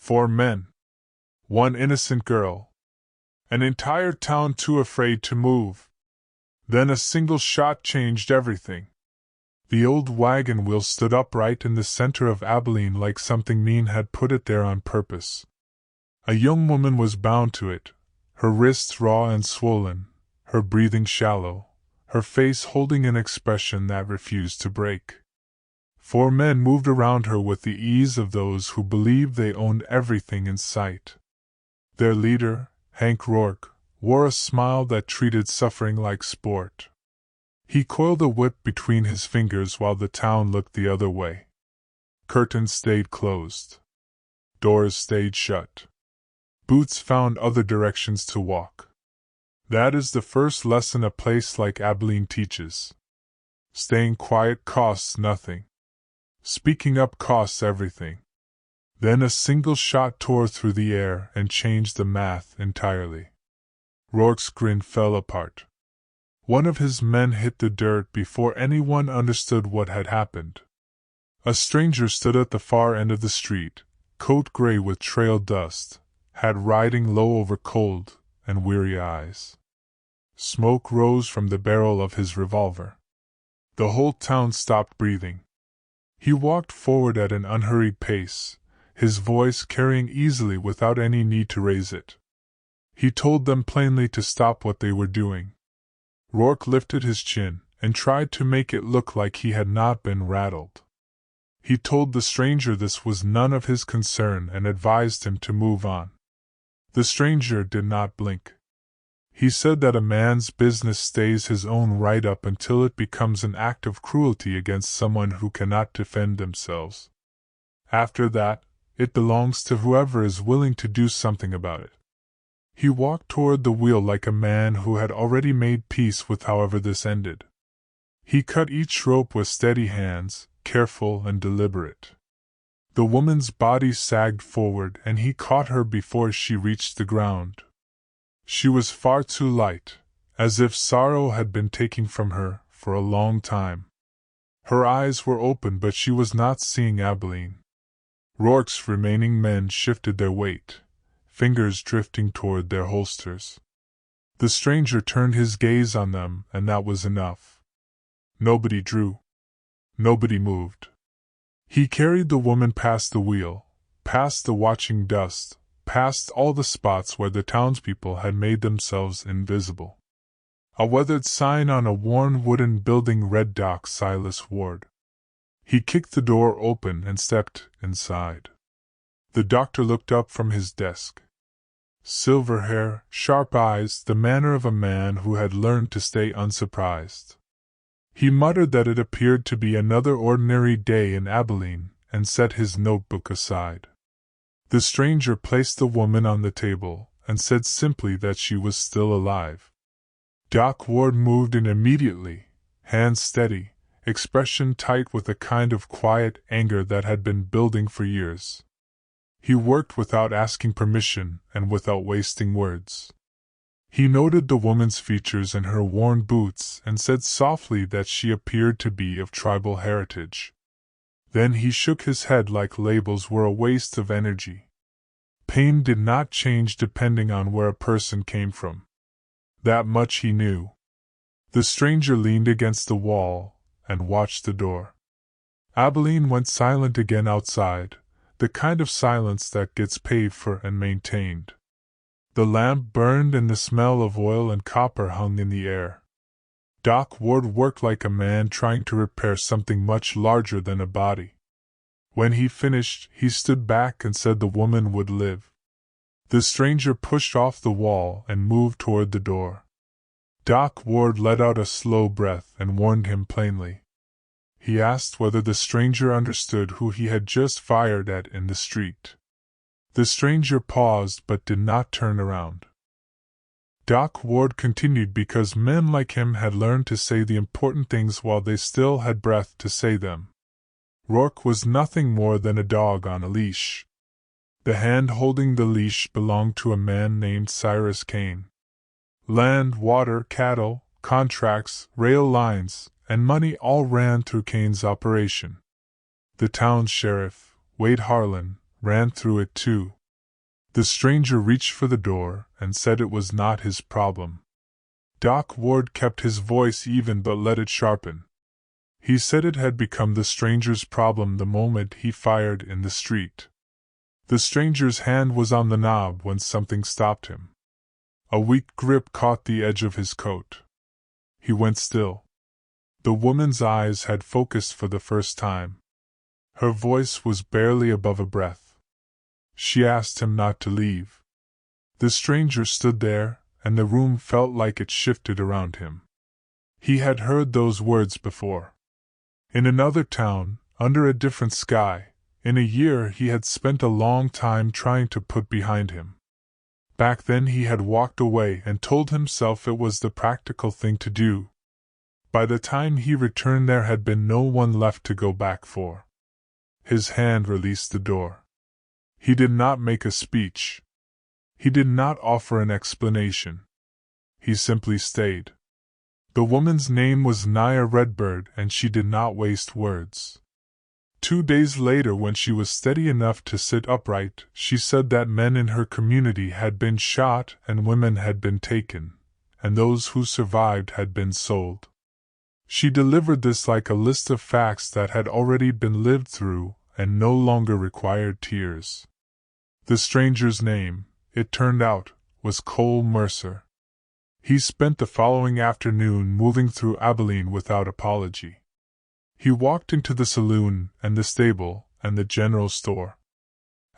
4 men. 1 innocent girl. An entire town too afraid to move. Then a single shot changed everything. The old wagon wheel stood upright in the center of Abilene like something mean had put it there on purpose. A young woman was bound to it, her wrists raw and swollen, her breathing shallow, her face holding an expression that refused to break. 4 men moved around her with the ease of those who believed they owned everything in sight. Their leader, Hank Rourke, wore a smile that treated suffering like sport. He coiled a whip between his fingers while the town looked the other way. Curtains stayed closed. Doors stayed shut. Boots found other directions to walk. That is the first lesson a place like Abilene teaches. Staying quiet costs nothing. Speaking up costs everything. Then a single shot tore through the air and changed the math entirely. Rourke's grin fell apart. One of his men hit the dirt before anyone understood what had happened. A stranger stood at the far end of the street, coat gray with trail dust, hat riding low over cold and weary eyes. Smoke rose from the barrel of his revolver. The whole town stopped breathing. He walked forward at an unhurried pace, his voice carrying easily without any need to raise it. He told them plainly to stop what they were doing. Rourke lifted his chin and tried to make it look like he had not been rattled. He told the stranger this was none of his concern and advised him to move on. The stranger did not blink. He said that a man's business stays his own right up until it becomes an act of cruelty against someone who cannot defend themselves. After that, it belongs to whoever is willing to do something about it. He walked toward the wheel like a man who had already made peace with however this ended. He cut each rope with steady hands, careful and deliberate. The woman's body sagged forward and he caught her before she reached the ground. She was far too light, as if sorrow had been taken from her for a long time. Her eyes were open but she was not seeing Abilene. Rourke's remaining men shifted their weight, fingers drifting toward their holsters. The stranger turned his gaze on them, and that was enough. Nobody drew. Nobody moved. He carried the woman past the wheel, past the watching dust, past all the spots where the townspeople had made themselves invisible. A weathered sign on a worn wooden building read Doc Silas Ward. He kicked the door open and stepped inside. The doctor looked up from his desk. Silver hair, sharp eyes, the manner of a man who had learned to stay unsurprised. He muttered that it appeared to be another ordinary day in Abilene, and set his notebook aside. The stranger placed the woman on the table, and said simply that she was still alive. Doc Ward moved in immediately, hands steady, expression tight with a kind of quiet anger that had been building for years. He worked without asking permission and without wasting words. He noted the woman's features and her worn boots and said softly that she appeared to be of tribal heritage. Then he shook his head like labels were a waste of energy. Pain did not change depending on where a person came from. That much he knew. The stranger leaned against the wall and watched the door. Abilene went silent again outside, the kind of silence that gets paid for and maintained. The lamp burned and the smell of oil and copper hung in the air. Doc Ward worked like a man trying to repair something much larger than a body. When he finished, he stood back and said the woman would live. The stranger pushed off the wall and moved toward the door. Doc Ward let out a slow breath and warned him plainly. He asked whether the stranger understood who he had just fired at in the street. The stranger paused but did not turn around. Doc Ward continued because men like him had learned to say the important things while they still had breath to say them. Rourke was nothing more than a dog on a leash. The hand holding the leash belonged to a man named Cyrus Kane. Land, water, cattle, contracts, rail lines, and money all ran through Kane's operation. The town's sheriff, Wade Harlan, ran through it too, The stranger reached for the door and said it was not his problem. Doc Ward kept his voice even but let it sharpen. He said it had become the stranger's problem the moment he fired in the street. The stranger's hand was on the knob when something stopped him. A weak grip caught the edge of his coat. He went still. The woman's eyes had focused for the first time. Her voice was barely above a breath. She asked him not to leave. The stranger stood there, and the room felt like it shifted around him. He had heard those words before. In another town, under a different sky, in a year he had spent a long time trying to put behind him. Back then he had walked away and told himself it was the practical thing to do. By the time he returned there had been no one left to go back for. His hand released the door. He did not make a speech. He did not offer an explanation. He simply stayed. The woman's name was Naya Redbird, and she did not waste words. 2 days later, when she was steady enough to sit upright, she said that men in her community had been shot and women had been taken, and those who survived had been sold. She delivered this like a list of facts that had already been lived through and no longer required tears. The stranger's name, it turned out, was Cole Mercer. He spent the following afternoon moving through Abilene without apology. He walked into the saloon and the stable and the general store.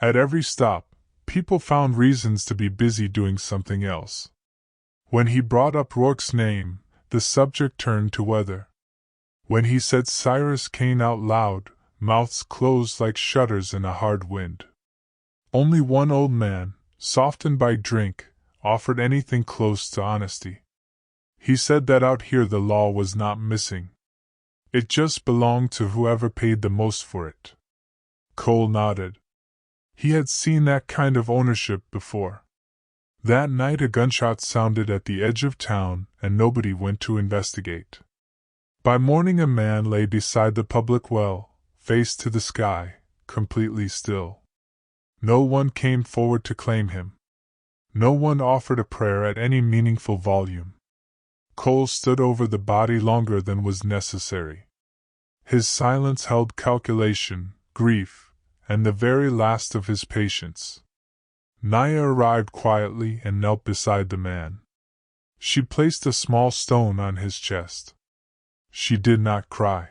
At every stop, people found reasons to be busy doing something else. When he brought up Rourke's name, the subject turned to weather. When he said Cyrus Kane out loud, mouths closed like shutters in a hard wind. Only one old man, softened by drink, offered anything close to honesty. He said that out here the law was not missing. It just belonged to whoever paid the most for it. Cole nodded. He had seen that kind of ownership before. That night a gunshot sounded at the edge of town, and nobody went to investigate. By morning a man lay beside the public well, face to the sky, completely still. No one came forward to claim him. No one offered a prayer at any meaningful volume. Cole stood over the body longer than was necessary. His silence held calculation, grief, and the very last of his patience. Naya arrived quietly and knelt beside the man. She placed a small stone on his chest. She did not cry.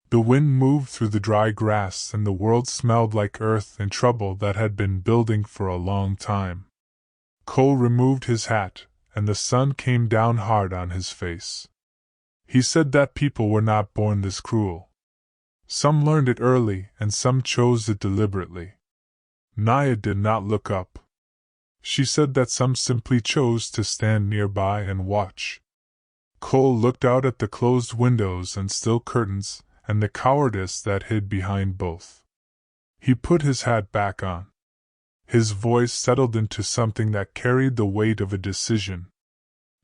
The wind moved through the dry grass and the world smelled like earth and trouble that had been building for a long time. Cole removed his hat, and the sun came down hard on his face. He said that people were not born this cruel. Some learned it early, and some chose it deliberately. Naya did not look up. She said that some simply chose to stand nearby and watch. Cole looked out at the closed windows and still curtains, and the cowardice that hid behind both. He put his hat back on. His voice settled into something that carried the weight of a decision.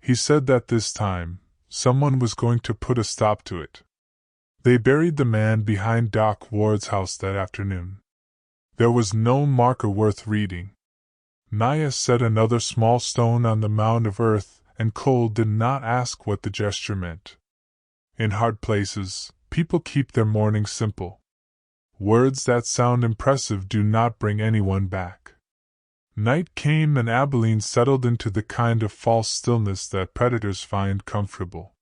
He said that this time, someone was going to put a stop to it. They buried the man behind Doc Ward's house that afternoon. There was no marker worth reading. Naya set another small stone on the mound of earth, and Cole did not ask what the gesture meant. In hard places, people keep their mourning simple. Words that sound impressive do not bring anyone back. Night came and Abilene settled into the kind of false stillness that predators find comfortable.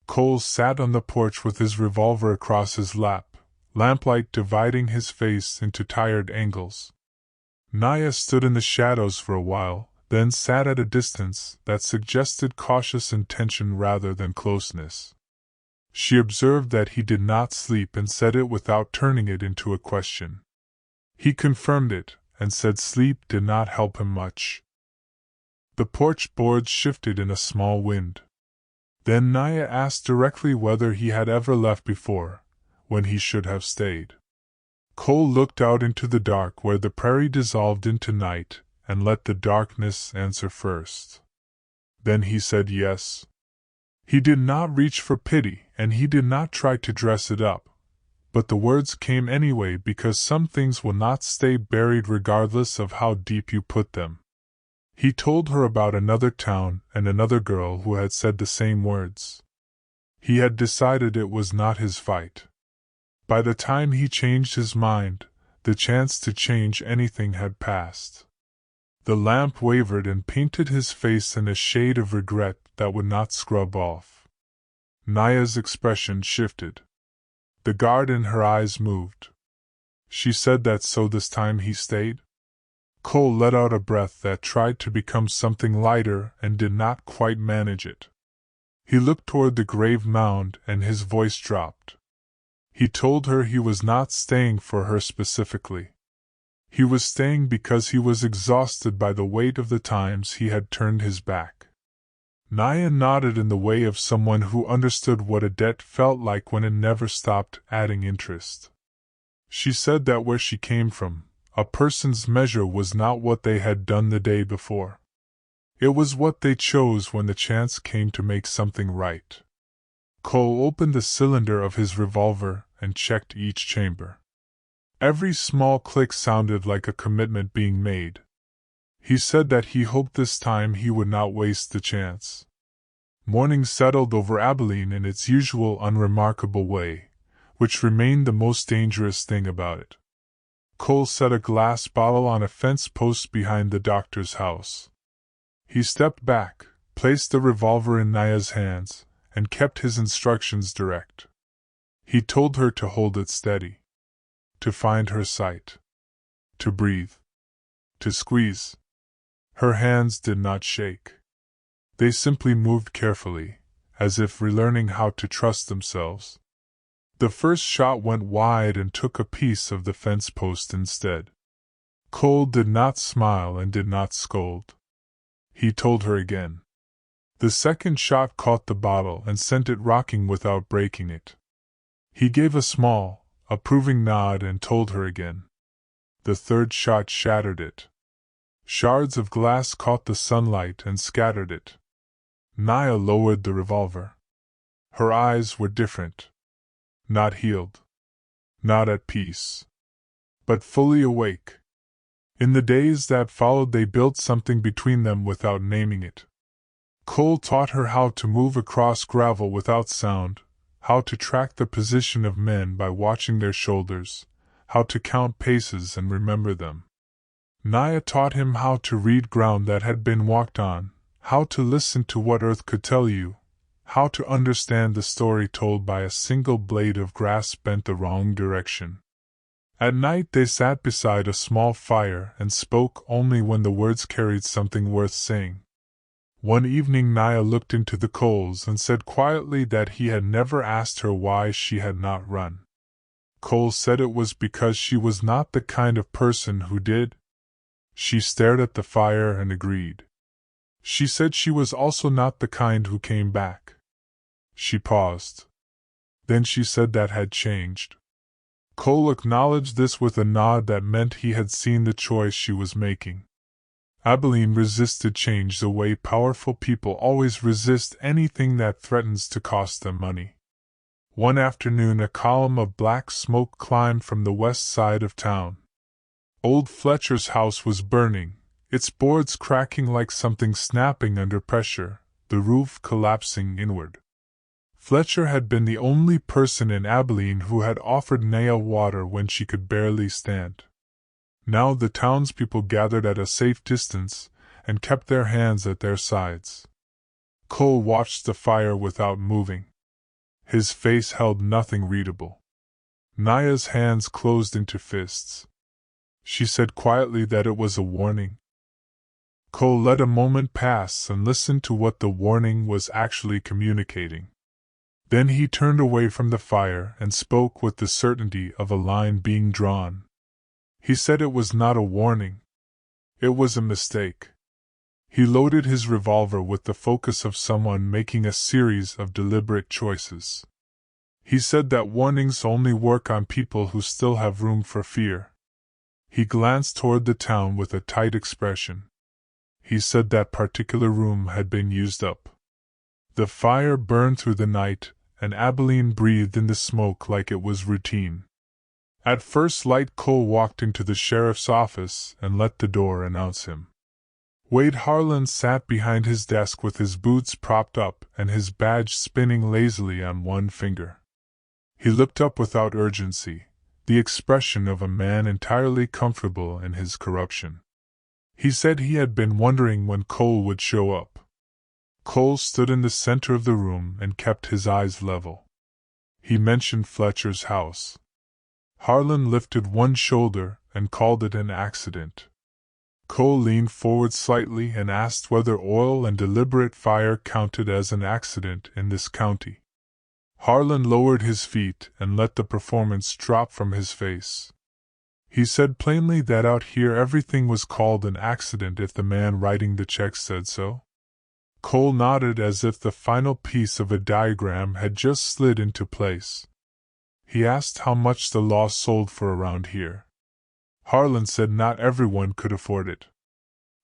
Cole sat on the porch with his revolver across his lap, lamplight dividing his face into tired angles. Naya stood in the shadows for a while, then sat at a distance that suggested cautious intention rather than closeness. She observed that he did not sleep and said it without turning it into a question. He confirmed it, and said sleep did not help him much. The porch boards shifted in a small wind. Then Naya asked directly whether he had ever left before, when he should have stayed. Cole looked out into the dark where the prairie dissolved into night, and let the darkness answer first. Then he said yes. He did not reach for pity, and he did not try to dress it up, but the words came anyway because some things will not stay buried regardless of how deep you put them. He told her about another town and another girl who had said the same words. He had decided it was not his fight. By the time he changed his mind, the chance to change anything had passed. The lamp wavered and painted his face in a shade of regret that would not scrub off. Naya's expression shifted. The guard in her eyes moved. She said that so this time he stayed? Cole let out a breath that tried to become something lighter and did not quite manage it. He looked toward the grave mound and his voice dropped. He told her he was not staying for her specifically. He was staying because he was exhausted by the weight of the times he had turned his back. Naya nodded in the way of someone who understood what a debt felt like when it never stopped adding interest. She said that where she came from, a person's measure was not what they had done the day before. It was what they chose when the chance came to make something right. Cole opened the cylinder of his revolver and checked each chamber. Every small click sounded like a commitment being made. He said that he hoped this time he would not waste the chance. Morning settled over Abilene in its usual unremarkable way, which remained the most dangerous thing about it. Cole set a glass bottle on a fence post behind the doctor's house. He stepped back, placed the revolver in Naya's hands, and kept his instructions direct. He told her to hold it steady, to find her sight, to breathe, to squeeze. Her hands did not shake. They simply moved carefully, as if relearning how to trust themselves. The first shot went wide and took a piece of the fence post instead. Cole did not smile and did not scold. He told her again. The second shot caught the bottle and sent it rocking without breaking it. He gave a small, approving nod and told her again. The third shot shattered it. Shards of glass caught the sunlight and scattered it. Naya lowered the revolver. Her eyes were different. Not healed. Not at peace. But fully awake. In the days that followed they built something between them without naming it. Cole taught her how to move across gravel without sound, how to track the position of men by watching their shoulders, how to count paces and remember them. Naya taught him how to read ground that had been walked on, how to listen to what earth could tell you, how to understand the story told by a single blade of grass bent the wrong direction. At night they sat beside a small fire and spoke only when the words carried something worth saying. One evening Naya looked into the coals and said quietly that he had never asked her why she had not run. Cole said it was because she was not the kind of person who did. She stared at the fire and agreed. She said she was also not the kind who came back. She paused. Then she said that had changed. Cole acknowledged this with a nod that meant he had seen the choice she was making. Abilene resisted change the way powerful people always resist anything that threatens to cost them money. One afternoon a column of black smoke climbed from the west side of town. Old Fletcher's house was burning, its boards cracking like something snapping under pressure, the roof collapsing inward. Fletcher had been the only person in Abilene who had offered Naya water when she could barely stand. Now the townspeople gathered at a safe distance and kept their hands at their sides. Cole watched the fire without moving. His face held nothing readable. Naya's hands closed into fists. She said quietly that it was a warning. Cole let a moment pass and listened to what the warning was actually communicating. Then he turned away from the fire and spoke with the certainty of a line being drawn. He said it was not a warning. It was a mistake. He loaded his revolver with the focus of someone making a series of deliberate choices. He said that warnings only work on people who still have room for fear. He glanced toward the town with a tight expression. He said that particular room had been used up. The fire burned through the night, and Abilene breathed in the smoke like it was routine. At first light, Cole walked into the sheriff's office and let the door announce him. Wade Harlan sat behind his desk with his boots propped up and his badge spinning lazily on one finger. He looked up without urgency, the expression of a man entirely comfortable in his corruption. He said he had been wondering when Cole would show up. Cole stood in the center of the room and kept his eyes level. He mentioned Fletcher's house. Harlan lifted one shoulder and called it an accident. Cole leaned forward slightly and asked whether oil and deliberate fire counted as an accident in this county. Harlan lowered his feet and let the performance drop from his face. He said plainly that out here everything was called an accident if the man writing the check said so. Cole nodded as if the final piece of a diagram had just slid into place. He asked how much the law sold for around here. Harlan said not everyone could afford it.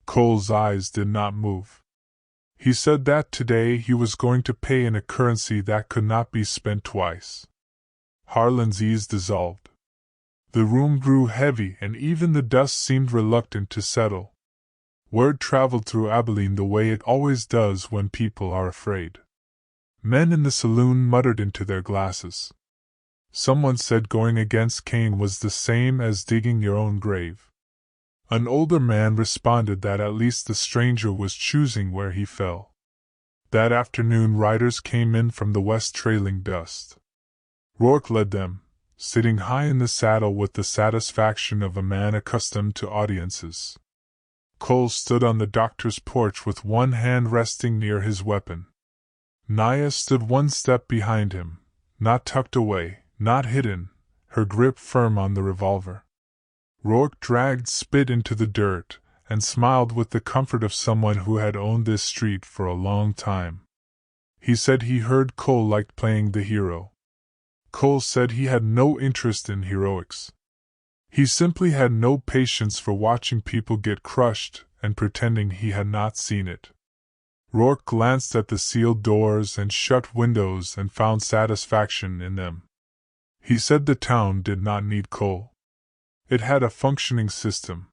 Cole's eyes did not move. He said that today he was going to pay in a currency that could not be spent twice. Harlan's ease dissolved. The room grew heavy and even the dust seemed reluctant to settle. Word traveled through Abilene the way it always does when people are afraid. Men in the saloon muttered into their glasses. Someone said going against Kane was the same as digging your own grave. An older man responded that at least the stranger was choosing where he fell. That afternoon riders came in from the west trailing dust. Rourke led them, sitting high in the saddle with the satisfaction of a man accustomed to audiences. Cole stood on the doctor's porch with one hand resting near his weapon. Naya stood one step behind him, not tucked away, not hidden, her grip firm on the revolver. Rourke dragged spit into the dirt, and smiled with the comfort of someone who had owned this street for a long time. He said he heard Cole liked playing the hero. Cole said he had no interest in heroics. He simply had no patience for watching people get crushed and pretending he had not seen it. Rourke glanced at the sealed doors and shut windows and found satisfaction in them. He said the town did not need Cole. It had a functioning system.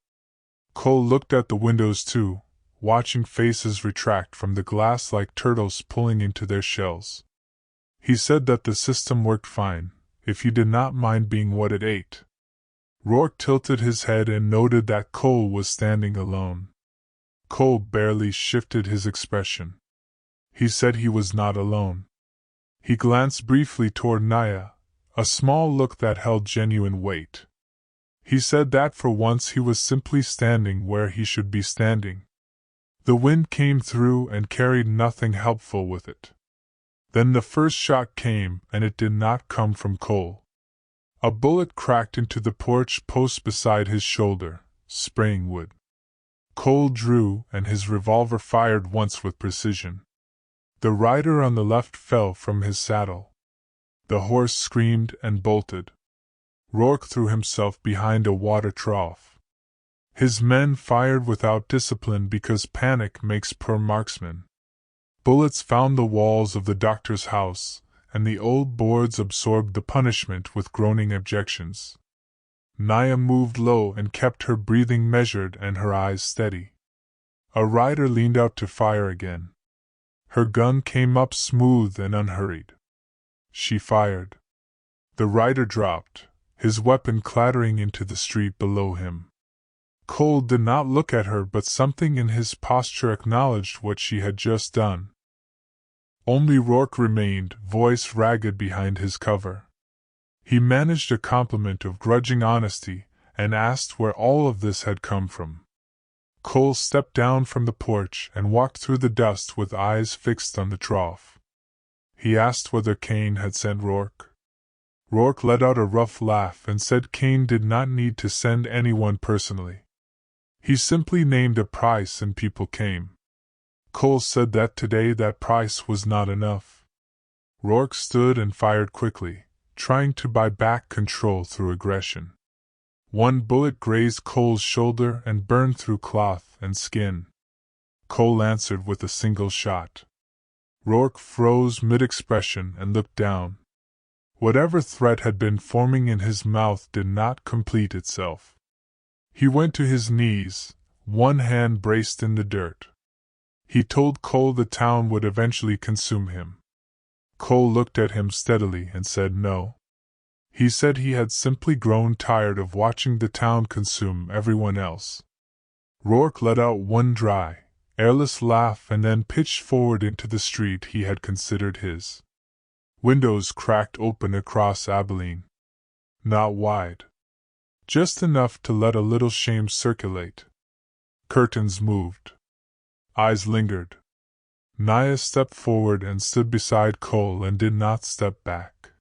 Cole looked at the windows too, watching faces retract from the glass like turtles pulling into their shells. He said that the system worked fine, if you did not mind being what it ate. Rourke tilted his head and noted that Cole was standing alone. Cole barely shifted his expression. He said he was not alone. He glanced briefly toward Naya, a small look that held genuine weight. He said that for once he was simply standing where he should be standing. The wind came through and carried nothing helpful with it. Then the first shot came, and it did not come from Cole. A bullet cracked into the porch post beside his shoulder, spraying wood. Cole drew, and his revolver fired once with precision. The rider on the left fell from his saddle. The horse screamed and bolted. Rourke threw himself behind a water trough. His men fired without discipline because panic makes poor marksmen. Bullets found the walls of the doctor's house, and the old boards absorbed the punishment with groaning objections. Naya moved low and kept her breathing measured and her eyes steady. A rider leaned out to fire again. Her gun came up smooth and unhurried. She fired. The rider dropped, his weapon clattering into the street below him. Cole did not look at her, but something in his posture acknowledged what she had just done. Only Rourke remained, voice ragged behind his cover. He managed a compliment of grudging honesty, and asked where all of this had come from. Cole stepped down from the porch and walked through the dust with eyes fixed on the trough. He asked whether Kane had sent Rourke. Rourke let out a rough laugh and said Kane did not need to send anyone personally. He simply named a price and people came. Cole said that today that price was not enough. Rourke stood and fired quickly, trying to buy back control through aggression. One bullet grazed Cole's shoulder and burned through cloth and skin. Cole answered with a single shot. Rourke froze mid-expression and looked down. Whatever threat had been forming in his mouth did not complete itself. He went to his knees, one hand braced in the dirt. He told Cole the town would eventually consume him. Cole looked at him steadily and said no. He said he had simply grown tired of watching the town consume everyone else. Rourke let out one dry, airless laugh and then pitched forward into the street he had considered his. Windows cracked open across Abilene. Not wide. Just enough to let a little shame circulate. Curtains moved. Eyes lingered. Naya stepped forward and stood beside Cole and did not step back.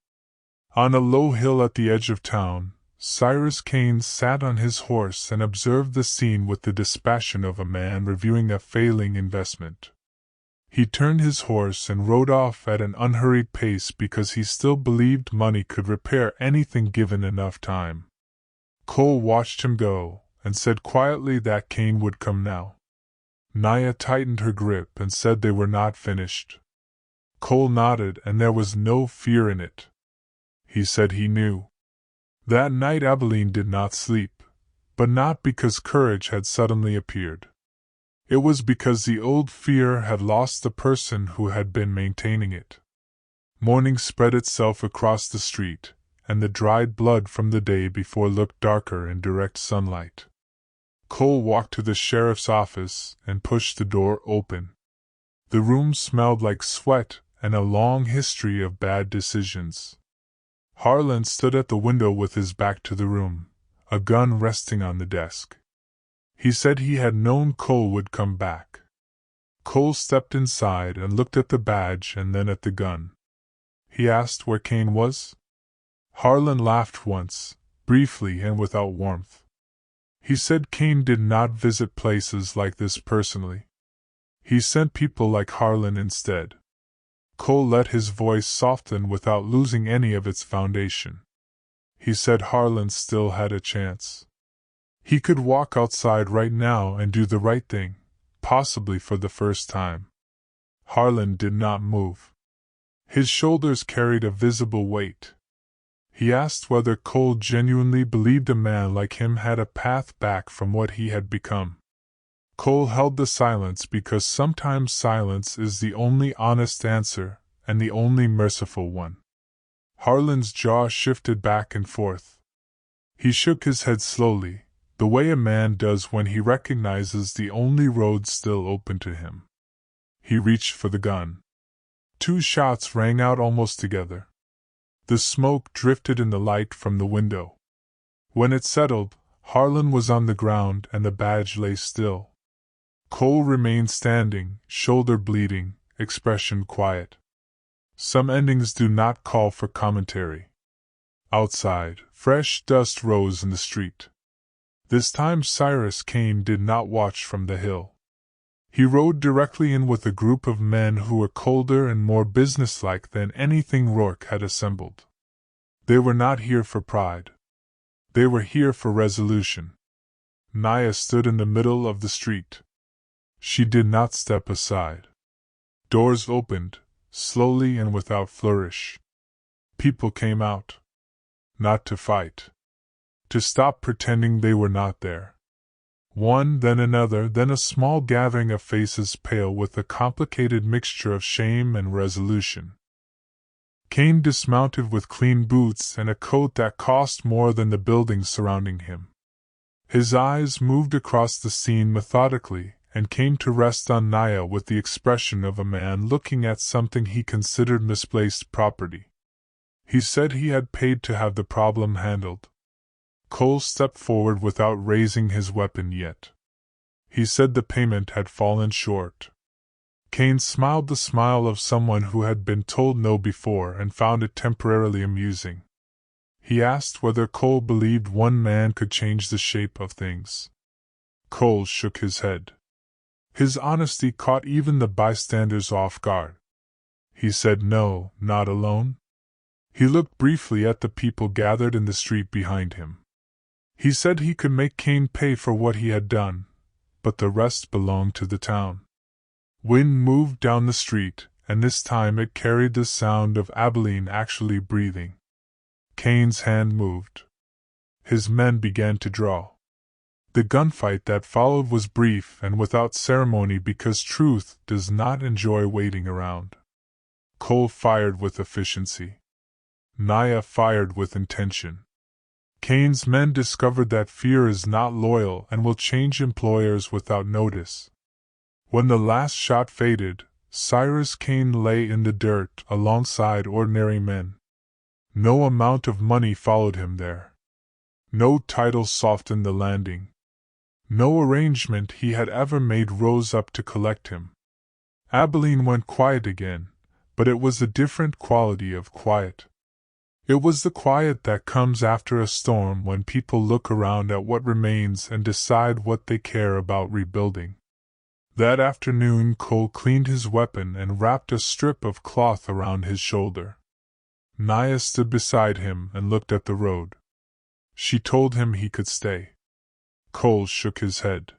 On a low hill at the edge of town, Cyrus Kane sat on his horse and observed the scene with the dispassion of a man reviewing a failing investment. He turned his horse and rode off at an unhurried pace because he still believed money could repair anything given enough time. Cole watched him go, and said quietly that Kane would come now. Naya tightened her grip and said they were not finished. Cole nodded and there was no fear in it. He said he knew. That night Abilene did not sleep, but not because courage had suddenly appeared. It was because the old fear had lost the person who had been maintaining it. Morning spread itself across the street, and the dried blood from the day before looked darker in direct sunlight. Cole walked to the sheriff's office and pushed the door open. The room smelled like sweat and a long history of bad decisions. Harlan stood at the window with his back to the room, a gun resting on the desk. He said he had known Cole would come back. Cole stepped inside and looked at the badge and then at the gun. He asked where Kane was. Harlan laughed once, briefly and without warmth. He said Kane did not visit places like this personally. He sent people like Harlan instead. Cole let his voice soften without losing any of its foundation. He said Harlan still had a chance. He could walk outside right now and do the right thing, possibly for the first time. Harlan did not move. His shoulders carried a visible weight. He asked whether Cole genuinely believed a man like him had a path back from what he had become. Cole held the silence because sometimes silence is the only honest answer and the only merciful one. Harlan's jaw shifted back and forth. He shook his head slowly, the way a man does when he recognizes the only road still open to him. He reached for the gun. 2 shots rang out almost together. The smoke drifted in the light from the window. When it settled, Harlan was on the ground and the badge lay still. Cole remained standing, shoulder bleeding, expression quiet. Some endings do not call for commentary. Outside, fresh dust rose in the street. This time Cyrus Kane did not watch from the hill. He rode directly in with a group of men who were colder and more businesslike than anything Rourke had assembled. They were not here for pride. They were here for resolution. Naya stood in the middle of the street. She did not step aside. Doors opened, slowly and without flourish. People came out. Not to fight. To stop pretending they were not there. One, then another, then a small gathering of faces pale with a complicated mixture of shame and resolution. Kane dismounted with clean boots and a coat that cost more than the buildings surrounding him. His eyes moved across the scene methodically and came to rest on Naya with the expression of a man looking at something he considered misplaced property. He said he had paid to have the problem handled. Cole stepped forward without raising his weapon yet. He said the payment had fallen short. Kane smiled the smile of someone who had been told no before and found it temporarily amusing. He asked whether Cole believed one man could change the shape of things. Cole shook his head. His honesty caught even the bystanders off guard. He said no, not alone. He looked briefly at the people gathered in the street behind him. He said he could make Kane pay for what he had done, but the rest belonged to the town. Wind moved down the street, and this time it carried the sound of Abilene actually breathing. Kane's hand moved. His men began to draw. The gunfight that followed was brief and without ceremony because truth does not enjoy waiting around. Cole fired with efficiency. Naya fired with intention. Kane's men discovered that fear is not loyal and will change employers without notice. When the last shot faded, Cyrus Kane lay in the dirt alongside ordinary men. No amount of money followed him there. No title softened the landing. No arrangement he had ever made rose up to collect him. Abilene went quiet again, but it was a different quality of quiet. It was the quiet that comes after a storm when people look around at what remains and decide what they care about rebuilding. That afternoon Cole cleaned his weapon and wrapped a strip of cloth around his shoulder. Naya stood beside him and looked at the road. She told him he could stay. Cole shook his head.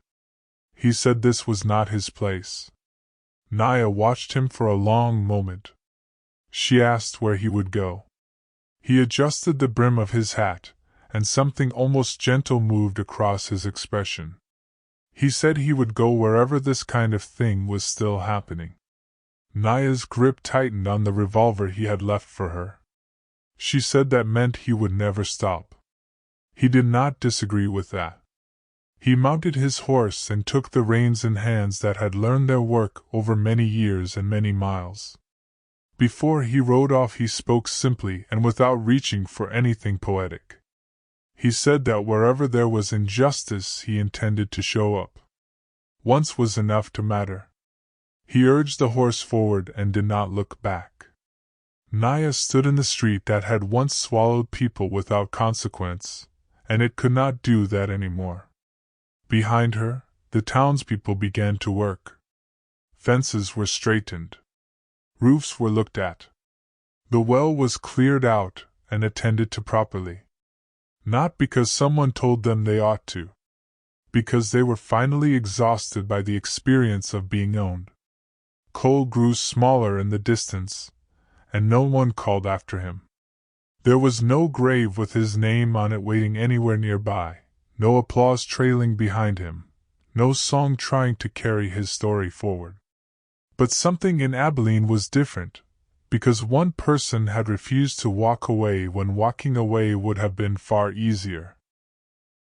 He said this was not his place. Naya watched him for a long moment. She asked where he would go. He adjusted the brim of his hat, and something almost gentle moved across his expression. He said he would go wherever this kind of thing was still happening. Naya's grip tightened on the revolver he had left for her. She said that meant he would never stop. He did not disagree with that. He mounted his horse and took the reins in hands that had learned their work over many years and many miles. Before he rode off he spoke simply and without reaching for anything poetic. He said that wherever there was injustice he intended to show up. Once was enough to matter. He urged the horse forward and did not look back. Naya stood in the street that had once swallowed people without consequence, and it could not do that anymore. Behind her, the townspeople began to work. Fences were straightened. Roofs were looked at. The well was cleared out and attended to properly. Not because someone told them they ought to. Because they were finally exhausted by the experience of being owned. Cole grew smaller in the distance, and no one called after him. There was no grave with his name on it waiting anywhere nearby, no applause trailing behind him, no song trying to carry his story forward. But something in Abilene was different, because one person had refused to walk away when walking away would have been far easier.